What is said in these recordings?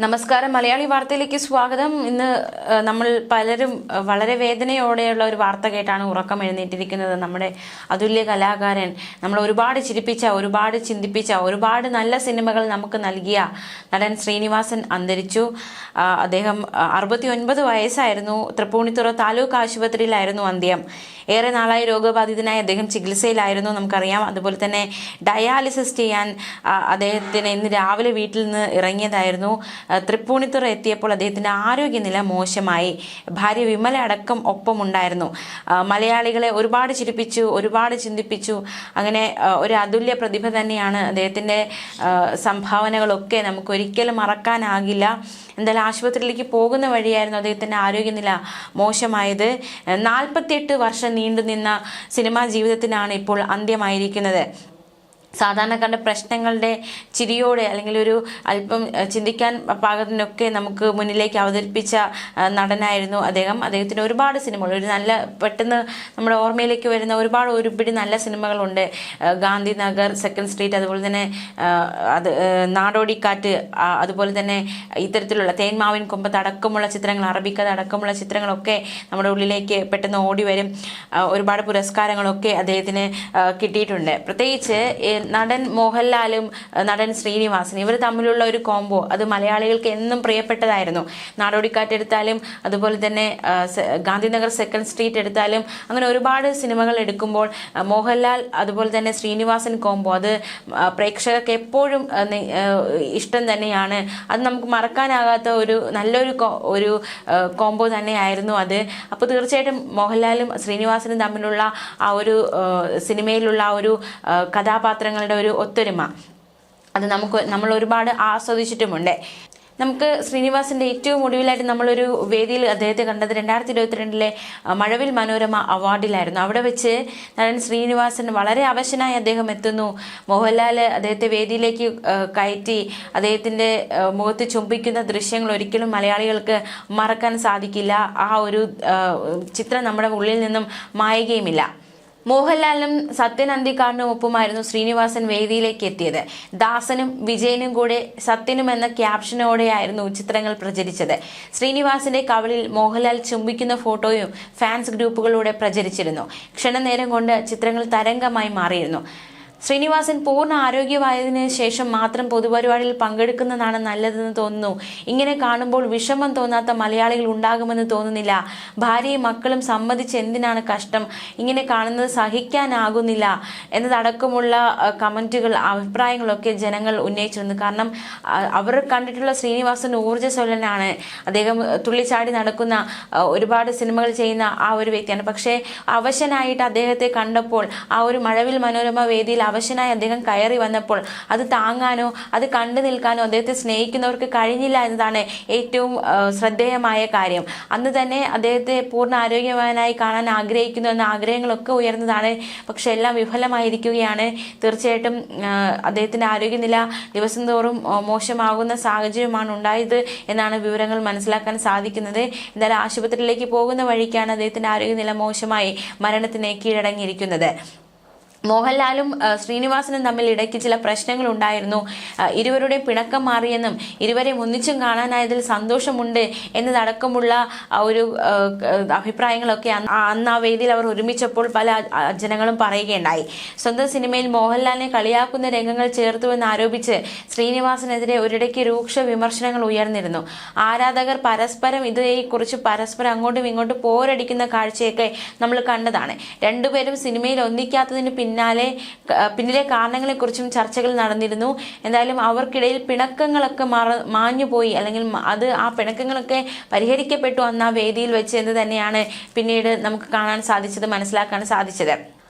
നമസ്കാരം. മലയാളി വാർത്തയിലേക്ക് സ്വാഗതം. ഇന്ന് നമ്മൾ പലരും വളരെ വേദനയോടെയുള്ള ഒരു വാർത്ത കേട്ടാണ് ഉറക്കം എഴുന്നേറ്റിരിക്കുന്നത്. നമ്മുടെ അതുല്യ കലാകാരൻ, നമ്മൾ ഒരുപാട് ചിരിപ്പിച്ച, ഒരുപാട് ചിന്തിപ്പിച്ച, ഒരുപാട് നല്ല സിനിമകൾ നമുക്ക് നൽകിയ നടൻ ശ്രീനിവാസൻ അന്തരിച്ചു. അദ്ദേഹം 69 വയസ്സായിരുന്നു. തൃപ്പൂണിത്തുറ താലൂക്ക് ആശുപത്രിയിലായിരുന്നു അന്ത്യം. ഏറെ നാളായി രോഗബാധിതനായി അദ്ദേഹം ചികിത്സയിലായിരുന്നു, നമുക്കറിയാം. അതുപോലെ തന്നെ ഡയാലിസിസ് ചെയ്യാൻ അദ്ദേഹത്തിന് ഇന്ന് രാവിലെ വീട്ടിൽ നിന്ന് ഇറങ്ങിയതായിരുന്നു. തൃപ്പൂണിത്തുറ എത്തിയപ്പോൾ അദ്ദേഹത്തിൻ്റെ ആരോഗ്യനില മോശമായി. ഭാര്യ വിമല അടക്കം ഒപ്പമുണ്ടായിരുന്നു. മലയാളികളെ ഒരുപാട് ചിരിപ്പിച്ചു, ഒരുപാട് ചിന്തിപ്പിച്ചു. അങ്ങനെ ഒരു അതുല്യ പ്രതിഭ തന്നെയാണ്. അദ്ദേഹത്തിൻ്റെ സംഭാവനകളൊക്കെ നമുക്ക് ഒരിക്കലും മറക്കാനാകില്ല. എന്തായാലും ആശുപത്രിയിലേക്ക് പോകുന്ന വഴിയായിരുന്നു അദ്ദേഹത്തിൻ്റെ ആരോഗ്യനില മോശമായത്. 48 വർഷം നീണ്ടുനിന്ന സിനിമാ ജീവിതത്തിനാണ് ഇപ്പോൾ അന്ത്യമായിരിക്കുന്നത്. സാധാരണക്കാരുടെ പ്രശ്നങ്ങളുടെ ചിരിയോടെ അല്ലെങ്കിൽ ഒരു അല്പം ചിന്തിക്കാൻ പാകത്തിനൊക്കെ നമുക്ക് മുന്നിലേക്ക് അവതരിപ്പിച്ച നടനായിരുന്നു അദ്ദേഹം. അദ്ദേഹത്തിന് ഒരുപാട് സിനിമകൾ, ഒരു നല്ല പെട്ടെന്ന് നമ്മുടെ ഓർമ്മയിലേക്ക് വരുന്ന ഒരുപിടി നല്ല സിനിമകളുണ്ട്. ഗാന്ധിനഗർ, സെക്കൻഡ് സ്ട്രീറ്റ്, അതുപോലെ തന്നെ നാടോടിക്കാറ്റ്, അതുപോലെ തന്നെ ഇത്തരത്തിലുള്ള തേന്മാവിൻ കൊമ്പത്ത് അടക്കമുള്ള ചിത്രങ്ങൾ, അറബിക്കഥ അടക്കമുള്ള ചിത്രങ്ങളൊക്കെ നമ്മുടെ ഉള്ളിലേക്ക് പെട്ടെന്ന് ഓടി വരും. ഒരുപാട് പുരസ്കാരങ്ങളൊക്കെ അദ്ദേഹത്തിന് കിട്ടിയിട്ടുണ്ട്. പ്രത്യേകിച്ച് നടൻ മോഹൻലാലും നടൻ ശ്രീനിവാസൻ, ഇവർ തമ്മിലുള്ള ഒരു കോംബോ അത് മലയാളികൾക്ക് എന്നും പ്രിയപ്പെട്ടതായിരുന്നു. നാടോടിക്കാറ്റ് എടുത്താലും അതുപോലെ തന്നെ ഗാന്ധിനഗർ, സെക്കൻഡ് സ്ട്രീറ്റ് എടുത്താലും അങ്ങനെ ഒരുപാട് സിനിമകൾ എടുക്കുമ്പോൾ മോഹൻലാൽ അതുപോലെ തന്നെ ശ്രീനിവാസൻ കോംബോ അത് പ്രേക്ഷകർക്ക് എപ്പോഴും ഇഷ്ടം തന്നെയാണ്. അത് നമുക്ക് മറക്കാനാകാത്ത നല്ലൊരു കോംബോ തന്നെയായിരുന്നു അത്. അപ്പോൾ തീർച്ചയായിട്ടും മോഹൻലാലും ശ്രീനിവാസനും തമ്മിലുള്ള ആ ഒരു സിനിമയിലുള്ള ആ ഒരു കഥാപാത്രങ്ങളുടെ ഒരു ഒത്തൊരുമ അത് നമ്മൾ ഒരുപാട് ആസ്വദിച്ചിട്ടുമുണ്ട്. നമുക്ക് ശ്രീനിവാസന്റെ ഏറ്റവും ഒടുവിലായിട്ട് നമ്മളൊരു വേദിയിൽ അദ്ദേഹത്തെ കണ്ടത് 2022 മഴവിൽ മനോരമ അവാർഡിലായിരുന്നു. അവിടെ വെച്ച് നടൻ ശ്രീനിവാസൻ വളരെ അവശനായി അദ്ദേഹം എത്തുന്നു. മോഹൻലാൽ അദ്ദേഹത്തെ വേദിയിലേക്ക് കയറ്റി അദ്ദേഹത്തിന്റെ മുഖത്ത് ചുംബിക്കുന്ന ദൃശ്യങ്ങൾ ഒരിക്കലും മലയാളികൾക്ക് മറക്കാൻ സാധിക്കില്ല. ആ ഒരു ചിത്രം നമ്മുടെ ഉള്ളിൽ നിന്നും മായുകയുമില്ല. മോഹൻലാലിനും സത്യൻ അന്തിക്കാടിനും ഒപ്പമായിരുന്നു ശ്രീനിവാസൻ വേദിയിലേക്ക് എത്തിയത്. ദാസനും വിജയനും കൂടെ സത്യനും എന്ന ക്യാപ്ഷനോടെയായിരുന്നു ചിത്രങ്ങൾ പ്രചരിച്ചത്. ശ്രീനിവാസന്റെ കവളിൽ മോഹൻലാൽ ചുംബിക്കുന്ന ഫോട്ടോയും ഫാൻസ് ഗ്രൂപ്പുകളിലൂടെ പ്രചരിച്ചിരുന്നു. ക്ഷണനേരം കൊണ്ട് ചിത്രങ്ങൾ തരംഗമായി മാറിയിരുന്നു. ശ്രീനിവാസൻ പൂർണ്ണ ആരോഗ്യമായതിനു ശേഷം മാത്രം പൊതുപരിപാടിയിൽ പങ്കെടുക്കുന്നതാണ് നല്ലതെന്ന് തോന്നുന്നു. ഇങ്ങനെ കാണുമ്പോൾ വിഷമം തോന്നാത്ത മലയാളികൾ ഉണ്ടാകുമെന്ന് തോന്നുന്നില്ല. ഭാര്യയും മക്കളും സമ്മതിച്ച് എന്തിനാണ് കഷ്ടം, ഇങ്ങനെ കാണുന്നത് സഹിക്കാനാകുന്നില്ല എന്നതടക്കമുള്ള കമന്റുകൾ, അഭിപ്രായങ്ങളൊക്കെ ജനങ്ങൾ ഉന്നയിച്ചിരുന്നു. കാരണം അവർ കണ്ടിട്ടുള്ള ശ്രീനിവാസൻ ഊർജ്ജസ്വലനാണ്. അദ്ദേഹം തുള്ളിച്ചാടി നടക്കുന്ന ഒരുപാട് സിനിമകൾ ചെയ്യുന്ന ആ ഒരു വ്യക്തിയാണ്. പക്ഷേ അവശനായിട്ട് അദ്ദേഹത്തെ കണ്ടപ്പോൾ ആ ഒരു മഴവിൽ മനോരമ വേദിയിൽ അവശനായി അദ്ദേഹം കയറി വന്നപ്പോൾ അത് താങ്ങാനോ അത് കണ്ടു നിൽക്കാനോ അദ്ദേഹത്തെ സ്നേഹിക്കുന്നവർക്ക് കഴിഞ്ഞില്ല എന്നതാണ് ഏറ്റവും ശ്രദ്ധേയമായ കാര്യം. അന്ന് തന്നെ അദ്ദേഹത്തെ പൂർണ്ണ ആരോഗ്യവാനായി കാണാൻ ആഗ്രഹിക്കുന്നു എന്ന ആഗ്രഹങ്ങളൊക്കെ ഉയർന്നതാണ്. പക്ഷെ എല്ലാം വിഫലമായിരിക്കുകയാണ്. തീർച്ചയായിട്ടും അദ്ദേഹത്തിന്റെ ആരോഗ്യനില ദിവസം തോറും മോശമാകുന്ന സാഹചര്യമാണ് ഉണ്ടായത് എന്നാണ് വിവരങ്ങൾ മനസ്സിലാക്കാൻ സാധിക്കുന്നത്. എന്തായാലും ആശുപത്രിയിലേക്ക് പോകുന്ന വഴിക്കാണ് അദ്ദേഹത്തിന്റെ ആരോഗ്യനില മോശമായി മരണത്തിന് കീഴടങ്ങിയിരിക്കുന്നത്. മോഹൻലാലും ശ്രീനിവാസനും തമ്മിൽ ഇടയ്ക്ക് ചില പ്രശ്നങ്ങൾ ഉണ്ടായിരുന്നു. ഇരുവരുടെയും പിണക്കം മാറിയെന്നും ഇരുവരെയും ഒന്നിച്ചും കാണാനായതിൽ സന്തോഷമുണ്ട് എന്നതടക്കമുള്ള ഒരു അഭിപ്രായങ്ങളൊക്കെ അന്ന് ആ വേദിയിൽ അവർ ഒരുമിച്ചപ്പോൾ പല ജനങ്ങളും പറയുകയുണ്ടായി. സ്വന്തം സിനിമയിൽ മോഹൻലാലിനെ കളിയാക്കുന്ന രംഗങ്ങൾ ചേർത്തുവെന്ന് ആരോപിച്ച് ശ്രീനിവാസനെതിരെ ഒരിടയ്ക്ക് രൂക്ഷ വിമർശനങ്ങൾ ഉയർന്നിരുന്നു. ആരാധകർ പരസ്പരം ഇതേക്കുറിച്ച് പരസ്പരം അങ്ങോട്ടും ഇങ്ങോട്ടും പോരടിക്കുന്ന കാഴ്ചയൊക്കെ നമ്മൾ കണ്ടതാണ്. രണ്ടുപേരും സിനിമയിൽ ഒന്നിക്കാത്തതിന് പിന്നിലെ കാരണങ്ങളെക്കുറിച്ചും ചർച്ചകൾ നടന്നിരുന്നു. എന്തായാലും അവർക്കിടയിൽ പിണക്കങ്ങളൊക്കെ മാഞ്ഞുപോയി, അല്ലെങ്കിൽ ആ പിണക്കങ്ങളൊക്കെ പരിഹരിക്കപ്പെട്ടു അന്ന് ആ വേദിയിൽ വെച്ച് എന്ന് തന്നെയാണ് പിന്നീട് നമുക്ക് കാണാൻ സാധിച്ചത്, മനസ്സിലാക്കാൻ സാധിച്ചത്.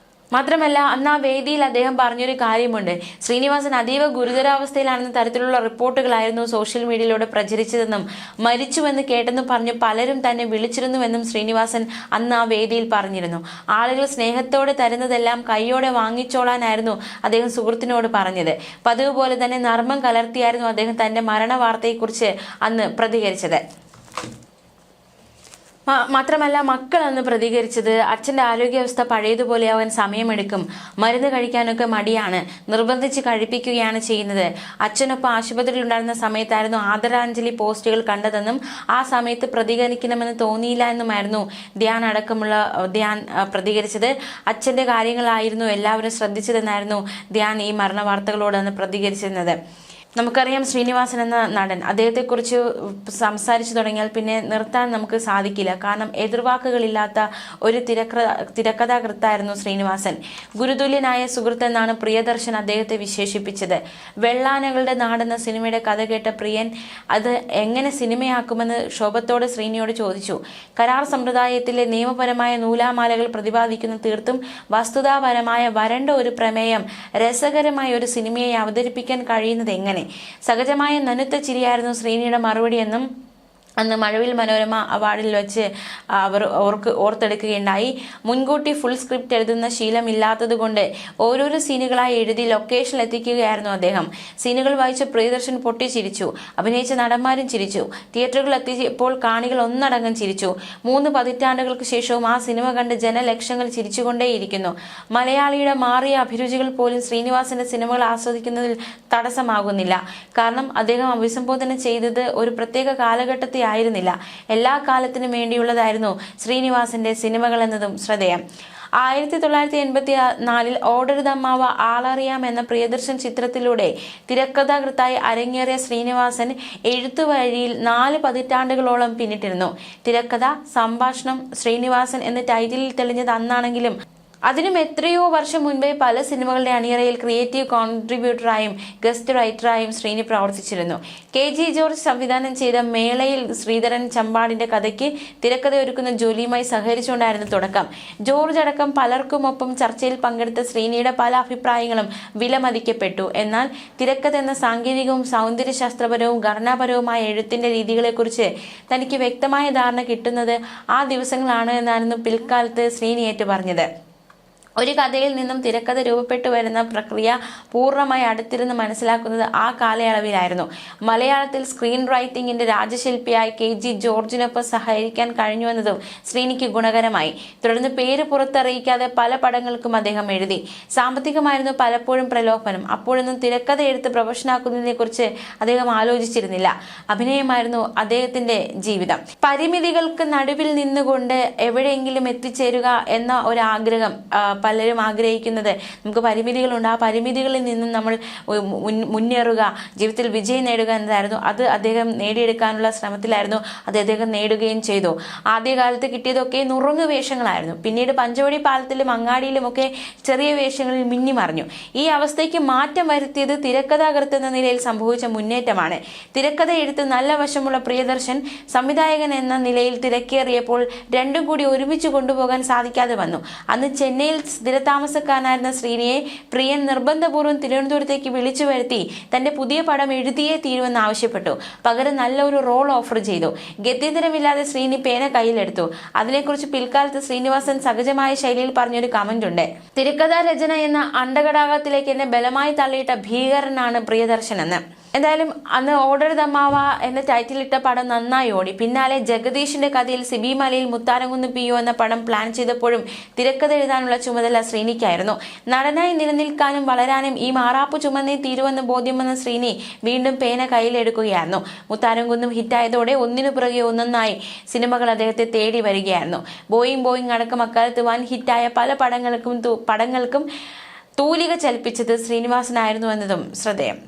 മാത്രമല്ല അന്ന് ആ വേദിയിൽ അദ്ദേഹം പറഞ്ഞൊരു കാര്യമുണ്ട്. ശ്രീനിവാസൻ അതീവ ഗുരുതരാവസ്ഥയിലാണെന്ന തരത്തിലുള്ള റിപ്പോർട്ടുകളായിരുന്നു സോഷ്യൽ മീഡിയയിലൂടെ പ്രചരിച്ചതെന്നും മരിച്ചുവെന്ന് കേട്ടെന്നും പറഞ്ഞ് പലരും തന്നെ വിളിച്ചിരുന്നുവെന്നും ശ്രീനിവാസൻ അന്ന് ആ വേദിയിൽ പറഞ്ഞിരുന്നു. ആളുകൾ സ്നേഹത്തോടെ തരുന്നതെല്ലാം കൈയോടെ വാങ്ങിച്ചോളാനായിരുന്നു അദ്ദേഹം സുഹൃത്തിനോട് പറഞ്ഞത്. പതിവ് പോലെ തന്നെ നർമ്മം കലർത്തിയായിരുന്നു അദ്ദേഹം തന്റെ മരണ വാർത്തയെക്കുറിച്ച് അന്ന് പ്രതികരിച്ചത്. മാത്രമല്ല മക്കൾ അന്ന് പ്രതികരിച്ചത് അച്ഛൻ്റെ ആരോഗ്യാവസ്ഥ പഴയതുപോലെയാവാൻ സമയമെടുക്കും, മരുന്ന് കഴിക്കാനൊക്കെ മടിയാണ്, നിർബന്ധിച്ച് കഴിപ്പിക്കുകയാണ് ചെയ്യുന്നത്. അച്ഛനൊപ്പം ആശുപത്രിയിൽ ഉണ്ടായിരുന്ന സമയത്തായിരുന്നു ആദരാഞ്ജലി പോസ്റ്റുകൾ കണ്ടതെന്നും ആ സമയത്ത് പ്രതികരിക്കണമെന്ന് തോന്നിയില്ല എന്നുമായിരുന്നു ധ്യാൻ പ്രതികരിച്ചത്. അച്ഛൻ്റെ കാര്യങ്ങളായിരുന്നു എല്ലാവരും ശ്രദ്ധിച്ചതെന്നായിരുന്നു ധ്യാൻ ഈ മരണ വാർത്തകളോട് അന്ന് പ്രതികരിച്ചിരുന്നത്. നമുക്കറിയാം ശ്രീനിവാസൻ എന്ന നടൻ, അദ്ദേഹത്തെക്കുറിച്ച് സംസാരിച്ചു തുടങ്ങിയാൽ പിന്നെ നിർത്താൻ നമുക്ക് സാധിക്കില്ല. കാരണം എതിർവാക്കുകളില്ലാത്ത ഒരു തിരക്കഥാകൃത്തായിരുന്നു ശ്രീനിവാസൻ. ഗുരുതുല്യനായ സുഹൃത്ത് എന്നാണ് പ്രിയദർശൻ അദ്ദേഹത്തെ വിശേഷിപ്പിച്ചത്. വെള്ളാനകളുടെ നാടെന്ന സിനിമയുടെ കഥ കേട്ട പ്രിയൻ അത് എങ്ങനെ സിനിമയാക്കുമെന്ന് ശോഭത്തോട് ശ്രീനിയോട് ചോദിച്ചു. കരാർ സമ്പ്രദായത്തിലെ നിയമപരമായ നൂലാമാലകൾ പ്രതിപാദിക്കുന്ന തീർത്തും വസ്തുതാപരമായ വരണ്ട ഒരു പ്രമേയം രസകരമായ ഒരു സിനിമയെ അവതരിപ്പിക്കാൻ കഴിയുന്നത് എങ്ങനെ? സഹജമായ നനുത്ത ചിരിയായിരുന്നു ശ്രീനിയുടെ മറുപടിയെന്നും അന്ന് മഴവിൽ മനോരമ അവാർഡിൽ വെച്ച് അവർ ഓർത്തെടുക്കുകയുണ്ടായി. മുൻകൂട്ടി ഫുൾ സ്ക്രിപ്റ്റ് എഴുതുന്ന ശീലമില്ലാത്തത് കൊണ്ട് ഓരോരോ സീനുകളായി എഴുതി ലൊക്കേഷനിൽ എത്തിക്കുകയായിരുന്നു അദ്ദേഹം. സീനുകൾ വായിച്ച പ്രിയദർശൻ പൊട്ടിച്ചിരിച്ചു. അഭിനയിച്ച നടന്മാരും ചിരിച്ചു. തിയേറ്ററുകളിൽ എത്തിയപ്പോൾ കാണികൾ ഒന്നടങ്കം ചിരിച്ചു. 3 പതിറ്റാണ്ടുകൾക്ക് ശേഷവും ആ സിനിമ കണ്ട് ജനലക്ഷങ്ങൾ ചിരിച്ചുകൊണ്ടേയിരിക്കുന്നു. മലയാളിയുടെ മാറിയ അഭിരുചികൾ പോലും ശ്രീനിവാസന്റെ സിനിമകൾ ആസ്വദിക്കുന്നതിൽ തടസ്സമാകുന്നില്ല. കാരണം അദ്ദേഹം അഭിസംബോധന ചെയ്തത് ഒരു പ്രത്യേക കാലഘട്ടത്തെ ആയിരുന്നില്ല, എല്ലാ കാലത്തിനും വേണ്ടിയുള്ളതായിരുന്നു ശ്രീനിവാസന്റെ സിനിമകൾ എന്നതും ശ്രദ്ധേയം. 1984 ഓടരുതമ്മാവ ആളറിയാം എന്ന പ്രിയദർശൻ ചിത്രത്തിലൂടെ തിരക്കഥാകൃത്തായി അരങ്ങേറിയ ശ്രീനിവാസൻ എഴുത്തുവഴിയിൽ 4 പതിറ്റാണ്ടുകളോളം പിന്നിട്ടിരുന്നു. തിരക്കഥ, സംഭാഷണം, ശ്രീനിവാസൻ എന്ന ടൈറ്റിലിൽ തെളിഞ്ഞത് അന്നാണെങ്കിലും അതിനും എത്രയോ വർഷം മുൻപേ പല സിനിമകളുടെ അണിയറയിൽ ക്രിയേറ്റീവ് കോൺട്രിബ്യൂട്ടറായും ഗസ്റ്റ് റൈറ്ററായും ശ്രീനി പ്രവർത്തിച്ചിരുന്നു. KG ജോർജ് സംവിധാനം ചെയ്ത മേളയിൽ ശ്രീധരൻ ചമ്പാടിന്റെ കഥയ്ക്ക് തിരക്കഥയൊരുക്കുന്ന ജോലിയുമായി സഹകരിച്ചുകൊണ്ടായിരുന്നു തുടക്കം. ജോർജ് അടക്കം പലർക്കുമൊപ്പം ചർച്ചയിൽ പങ്കെടുത്ത ശ്രീനിയുടെ പല അഭിപ്രായങ്ങളും വിലമതിക്കപ്പെട്ടു. എന്നാൽ തിരക്കഥ എന്ന സാങ്കേതികവും സൗന്ദര്യശാസ്ത്രപരവും ഘടനാപരവുമായ എഴുത്തിന്റെ രീതികളെക്കുറിച്ച് തനിക്ക് വ്യക്തമായ ധാരണ കിട്ടുന്നത് ആ ദിവസങ്ങളാണ് എന്നായിരുന്നു പിൽക്കാലത്ത് ശ്രീനി ഏറ്റു പറഞ്ഞത്. ഒരു കഥയിൽ നിന്നും തിരക്കഥ രൂപപ്പെട്ടു വരുന്ന പ്രക്രിയ പൂർണ്ണമായി അടുത്തിരുന്ന് മനസ്സിലാക്കുന്നത് ആ കാലയളവിലായിരുന്നു. മലയാളത്തിൽ സ്ക്രീൻ റൈറ്റിംഗിന്റെ രാജശില്പിയായി KG ജോർജിനൊപ്പം സഹകരിക്കാൻ കഴിഞ്ഞുവെന്നതും ശ്രീനിക്ക് ഗുണകരമായി. തുടർന്ന് പേര് പുറത്തറിയിക്കാതെ പല പടങ്ങൾക്കും അദ്ദേഹം എഴുതി. സാമ്പത്തികമായിരുന്നു പലപ്പോഴും പ്രലോഭനം. അപ്പോഴൊന്നും തിരക്കഥ എടുത്ത് പ്രൊഫഷനാക്കുന്നതിനെ കുറിച്ച് അദ്ദേഹം ആലോചിച്ചിരുന്നില്ല. അഭിനയമായിരുന്നു അദ്ദേഹത്തിന്റെ ജീവിതം. പരിമിതികൾക്ക് നടുവിൽ നിന്നുകൊണ്ട് എവിടെയെങ്കിലും എത്തിച്ചേരുക എന്ന ഒരു ആഗ്രഹം പലരും ആഗ്രഹിക്കുന്നത്. നമുക്ക് പരിമിതികളുണ്ട്, ആ പരിമിതികളിൽ നിന്നും നമ്മൾ മുന്നേറുക, ജീവിതത്തിൽ വിജയം നേടുക എന്നതായിരുന്നു. അത് അദ്ദേഹം നേടിയെടുക്കാനുള്ള ശ്രമത്തിലായിരുന്നു. അത് അദ്ദേഹം നേടുകയും ചെയ്തു. ആദ്യകാലത്ത് കിട്ടിയതൊക്കെ നുറുങ്ങ് വേഷങ്ങളായിരുന്നു. പിന്നീട് പഞ്ചവടി പാലത്തിലും അങ്ങാടിയിലുമൊക്കെ ചെറിയ വേഷങ്ങളിൽ മിന്നിമറിഞ്ഞു. ഈ അവസ്ഥയ്ക്ക് മാറ്റം വരുത്തിയത് തിരക്കഥാകൃത്ത് എന്ന നിലയിൽ സംഭവിച്ച മുന്നേറ്റമാണ്. തിരക്കഥ എഴുത്ത് നല്ല വശമുള്ള പ്രിയദർശൻ സംവിധായകൻ എന്ന നിലയിൽ തിരക്കേറിയപ്പോൾ രണ്ടും കൂടി ഒരുമിച്ച് കൊണ്ടുപോകാൻ സാധിക്കാതെ വന്നു. അന്ന് ചെന്നൈയിൽ സ്ഥിരതാമസക്കാരനായിരുന്ന ശ്രീനിയെ പ്രിയൻ നിർബന്ധപൂർവ്വം തിരുവനന്തപുരത്തേക്ക് വിളിച്ചു വരുത്തി തന്റെ പുതിയ പടം എഴുതിയേ തീരുവെന്ന് ആവശ്യപ്പെട്ടു. പകരം നല്ല ഒരു റോൾ ഓഫർ ചെയ്തു. ഗത്യന്തരമില്ലാതെ ശ്രീനി പേന കയ്യിലെടുത്തു. അതിനെക്കുറിച്ച് പിൽക്കാലത്ത് ശ്രീനിവാസൻ സഹജമായ ശൈലിയിൽ പറഞ്ഞൊരു കമന്റ് ഉണ്ട്. തിരക്കഥാ രചന എന്ന അണ്ടകടാകത്തിലേക്ക് എന്നെ ബലമായി തള്ളിയിട്ട ഭീകരനാണ് പ്രിയദർശൻ എന്ന്. എന്തായാലും അന്ന് ഓടരുതമ്മാവ എന്ന ടൈറ്റിലിട്ട പടം നന്നായി ഓടി. പിന്നാലെ ജഗദീഷിന്റെ കഥയിൽ സിബി മലയിൽ മുത്താരംകുന്ന് PO എന്ന പടം പ്ലാൻ ചെയ്തപ്പോഴും തിരക്കഥ എഴുതാനുള്ള ചുമതല ശ്രീനിക്കായിരുന്നു. നടനായി നിലനിൽക്കാനും വളരാനും ഈ മാറാപ്പു ചുമന്നേ തീരുവെന്ന് ബോധ്യം വന്ന ശ്രീനി വീണ്ടും പേന കയ്യിലെടുക്കുകയായിരുന്നു. മുത്താരംകുന്നും ഹിറ്റായതോടെ ഒന്നിനു പുറകെ ഒന്നൊന്നായി സിനിമകൾ അദ്ദേഹത്തെ തേടി വരികയായിരുന്നു. ബോയിങ് അടക്കം അക്കാലത്ത് വൻ ഹിറ്റായ പല പടങ്ങൾക്കും തൂലിക ചലിപ്പിച്ചത് ശ്രീനിവാസനായിരുന്നു എന്നതും ശ്രദ്ധേയം.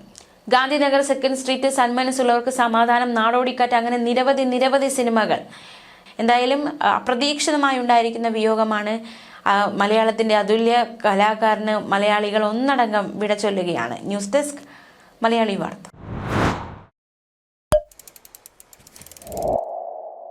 ഗാന്ധിനഗർ, സെക്കൻഡ് സ്ട്രീറ്റ്, സന്മനസ്സുള്ളവർക്ക് സമാധാനം, നാടോടിക്കാറ്റ്, അങ്ങനെ നിരവധി സിനിമകൾ. എന്തായാലും അപ്രതീക്ഷിതമായി ഉണ്ടായിരിക്കുന്ന വിയോഗമാണ്. മലയാളത്തിന്റെ അതുല്യ കലാകാരന് മലയാളികൾ ഒന്നടങ്കം വിട ചൊല്ലുകയാണ്. ന്യൂസ് ഡെസ്ക് മലയാളി വാർത്ത.